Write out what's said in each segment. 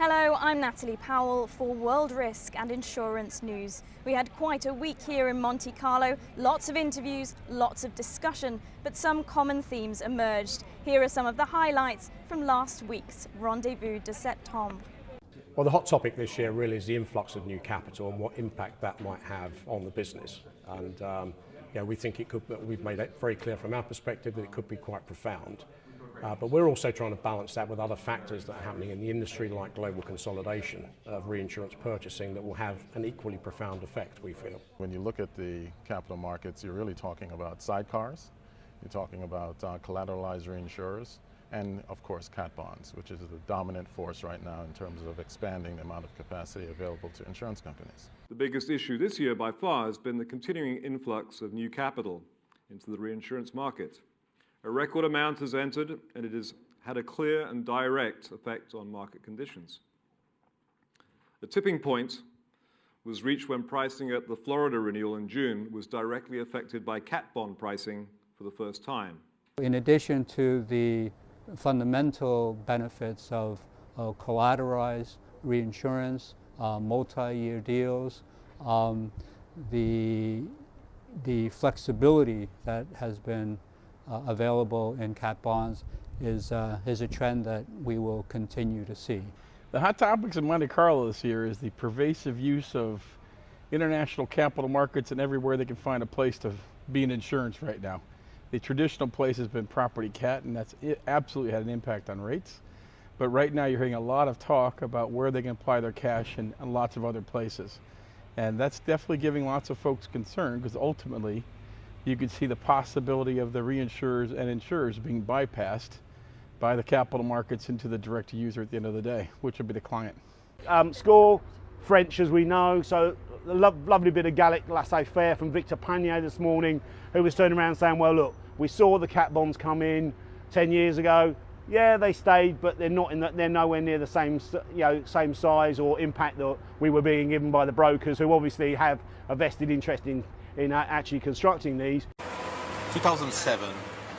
Hello, I'm Natalie Powell for World Risk and Insurance News. We had quite a week here in Monte Carlo, lots of interviews, lots of discussion, but some common themes emerged. Here are some of the highlights from last week's Rendez-Vous de Septembre. Well, the hot topic this year really is the influx of new capital and what impact that might have on the business. And we think it could, we've made it very clear from our perspective that it could be quite profound. But we're also trying to balance that with other factors that are happening in the industry, like global consolidation of reinsurance purchasing, that will have an equally profound effect, we feel. When you look at the capital markets, you're really talking about sidecars, you're talking about collateralized reinsurers, and of course cat bonds, which is the dominant force right now in terms of expanding the amount of capacity available to insurance companies. The biggest issue this year by far has been the continuing influx of new capital into the reinsurance market. A record amount has entered, and it has had a clear and direct effect on market conditions. The tipping point was reached when pricing at the Florida renewal in June was directly affected by cat bond pricing for the first time. In addition to the fundamental benefits of collateralized reinsurance, multi-year deals, the flexibility that has been available in cat bonds is a trend that we will continue to see. The hot topics in Monte Carlo this year is the pervasive use of international capital markets and everywhere they can find a place to be in insurance right now. The traditional place has been property cat, and that's absolutely had an impact on rates. But right now you're hearing a lot of talk about where they can apply their cash in lots of other places. And that's definitely giving lots of folks concern, because ultimately you could see the possibility of the reinsurers and insurers being bypassed by the capital markets into the direct user at the end of the day, which would be the client. Score, French as we know, so a lovely bit of Gallic laissez-faire from Victor Panier this morning, who was turning around saying, well look, we saw the cat bonds come in 10 years ago, yeah they stayed, but they're not they're nowhere near the same size or impact that we were being given by the brokers, who obviously have a vested interest in actually constructing these. 2007,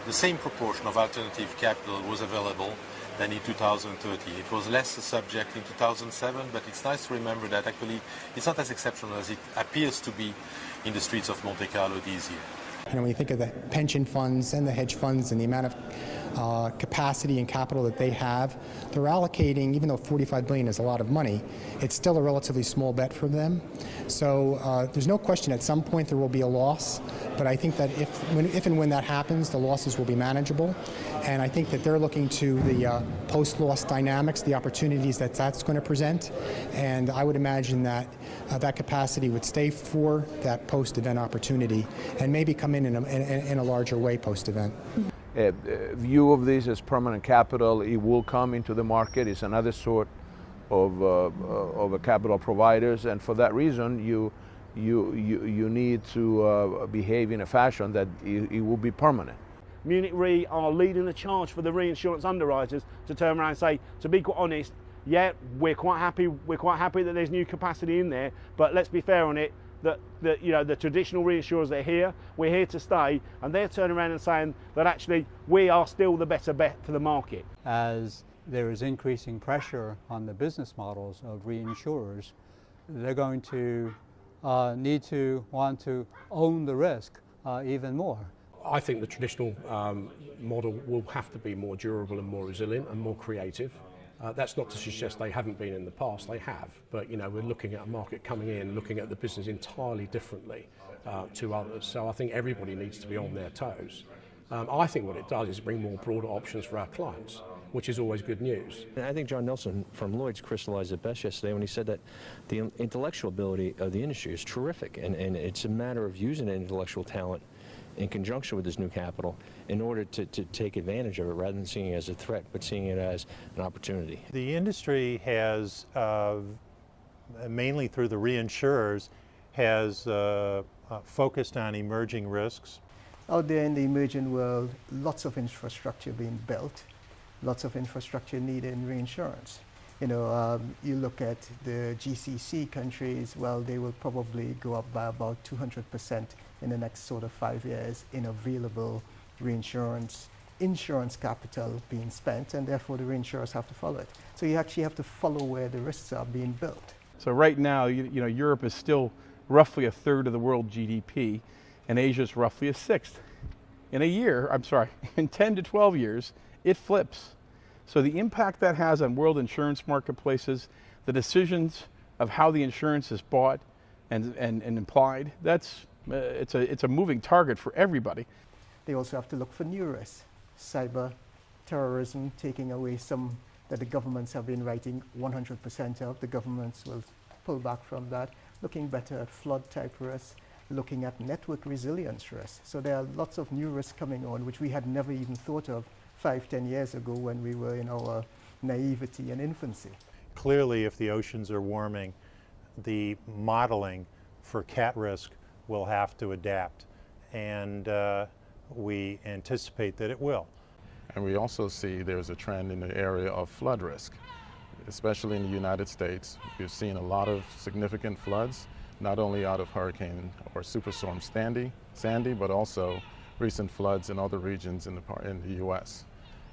the same proportion of alternative capital was available than in 2030. It was less a subject in 2007, but it's nice to remember that actually it's not as exceptional as it appears to be in the streets of Monte Carlo this year. When you think of the pension funds and the hedge funds and the amount of capacity and capital that they have, they're allocating, even though $45 billion is a lot of money, it's still a relatively small bet for them. So there's no question at some point there will be a loss, but I think that if and when that happens, the losses will be manageable. And I think that they're looking to the post-loss dynamics, the opportunities that that's going to present. And I would imagine that that capacity would stay for that post-event opportunity and maybe come in a larger way post-event. View of this as permanent capital, it will come into the market. It's another sort of capital providers, and for that reason, you need to behave in a fashion that it will be permanent. Munich Re are leading the charge for the reinsurance underwriters to turn around and say, to be quite honest, yeah, we're quite happy that there's new capacity in there, but let's be fair on it, that the traditional reinsurers are here, we're here to stay, and they're turning around and saying that actually we are still the better bet for the market. As there is increasing pressure on the business models of reinsurers, they're going to need to want to own the risk even more. I think the traditional model will have to be more durable and more resilient and more creative. That's not to suggest they haven't been in the past, they have, but we're looking at a market coming in, looking at the business entirely differently to others, so I think everybody needs to be on their toes. I think what it does is bring more broader options for our clients, which is always good news. I think John Nelson from Lloyd's crystallized it best yesterday when he said that the intellectual ability of the industry is terrific, and it's a matter of using that intellectual talent in conjunction with this new capital in order to take advantage of it, rather than seeing it as a threat, but seeing it as an opportunity. The industry has, mainly through the reinsurers, has focused on emerging risks. Out there in the emerging world, lots of infrastructure being built, lots of infrastructure needed in reinsurance. You look at the GCC countries, well, they will probably go up by about 200% in the next sort of 5 years in available reinsurance insurance capital being spent, and therefore the reinsurers have to follow it. So you actually have to follow where the risks are being built. So right now, you know, Europe is still roughly 1/3 of the world GDP, and Asia is roughly 1/6. In 10 to 12 years, it flips. So the impact that has on world insurance marketplaces, the decisions of how the insurance is bought and implied, it's a moving target for everybody. They also have to look for new risks. Cyber terrorism, taking away some that the governments have been writing 100% of. The governments will pull back from that. Looking better at flood type risks, looking at network resilience risks. So there are lots of new risks coming on which we had never even thought of 5-10 years ago when we were in our naivety and infancy. Clearly, if the oceans are warming, the modeling for cat risk will have to adapt, and we anticipate that it will. And we also see there's a trend in the area of flood risk, especially in the United States. We've seen a lot of significant floods, not only out of Hurricane or Superstorm Sandy, but also recent floods in other regions in the U.S.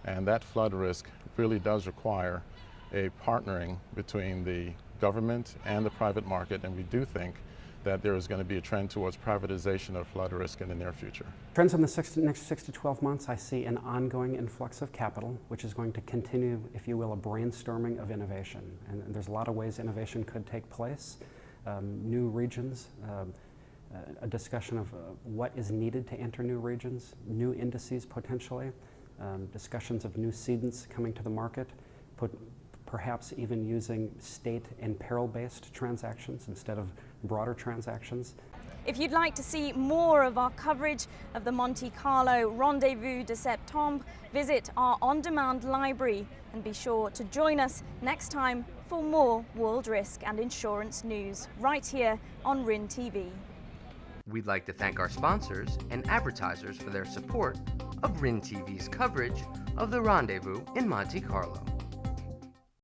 And that flood risk really does require a partnering between the government and the private market, and we do think that there is going to be a trend towards privatization of flood risk in the near future. Trends in the next 6 to 12 months, I see an ongoing influx of capital, which is going to continue, if you will, a brainstorming of innovation. And there's a lot of ways innovation could take place. New regions, a discussion of what is needed to enter new regions, new indices potentially, discussions of new cedents coming to the market, perhaps even using state and peril-based transactions instead of broader transactions. If you'd like to see more of our coverage of the Monte Carlo Rendez-Vous de Septembre, visit our on-demand library and be sure to join us next time for more world risk and insurance news right here on RIN TV. We'd like to thank our sponsors and advertisers for their support of RIN TV's coverage of the Rendezvous in Monte Carlo.